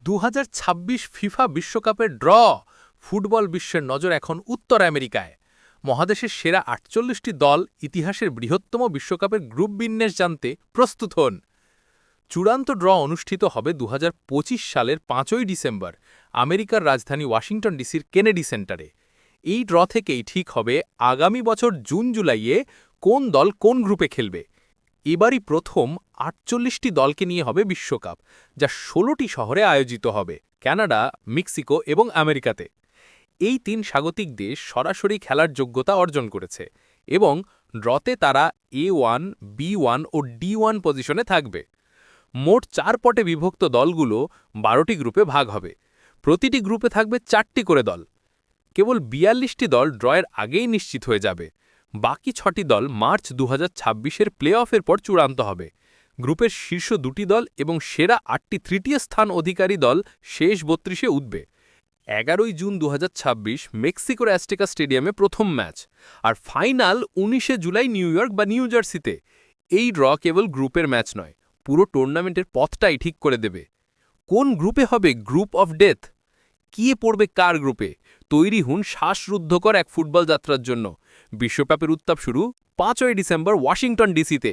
2026 FIFA বিশ্বকাপের draw. Football বিশ্বের নজর এখন উত্তর আমেরিকায়। মহাদেশের সেরা ৪৮টি দল ইতিহাসের বৃহত্তম বিশ্বকাপের গ্রুপ বিন্যাস জানতে প্রস্তুত হন। চূড়ান্ত ড্র অনুষ্ঠিত হবে 2025 সালের 5ই ডিসেম্বর আমেরিকার রাজধানী ওয়াশিংটন ডিসির কেনেডি সেন্টারে। এই ড্র থেকেই ঠিক হবে আগামী বছর জুন-জুলাইয়ে কোন দল কোন গ্রুপে খেলবে। এবারই প্রথম ৪৮টি দলকে নিয়ে হবে বিশ্বকাপ, যা ১৬টি শহরে আয়োজিত হবে, কানাডা, মেক্সিকো এবং আমেরিকাতে। এই ৩ স্বাগতিক দেশ সরাসরি খেলার যোগ্যতা অর্জন করেছে এবং ড্রতে তারা A1, B1 ও D1 পজিশনে থাকবে। মোট ৪ পটে বিভক্ত দলগুলো ১২টি গ্রুপে ভাগ হবে। প্রতিটি গ্রুপে থাকবে ৪টি করে দল। কেবল ৪২টি দল ড্রয়ের আগেই নিশ্চিত হয়ে যাবে। বাকি ৬টি দল মার্চ ২০২৬-এর প্লে অফের পর চূড়ান্ত হবে। গ্রুপের শীর্ষ ২টি দল এবং সেরা ৮টি তৃতীয় স্থান অধিকারী দল শেষ ৩২-এ উঠবে। ১১ই জুন ২০২৬ মেক্সিকোর অ্যাজটেকা স্টেডিয়ামে প্রথম ম্যাচ, আর ফাইনাল ১৯শে জুলাই নিউ ইয়র্ক বা নিউ জার্সিতে। এই ড্র কেবল গ্রুপের ম্যাচ নয়, পুরো টুর্নামেন্টের পথটাই ঠিক করে দেবে। কোন গ্রুপে হবে গ্রুপ অফ ডেথ? কে পড়বে কার গ্রুপে? তৈরি হুন শ্বাসরুদ্ধকর এক ফুটবল যাত্রার জন্য। বিশ্বকাপের উত্তাপ শুরু ৫ই ডিসেম্বর ওয়াশিংটন ডিসিতে।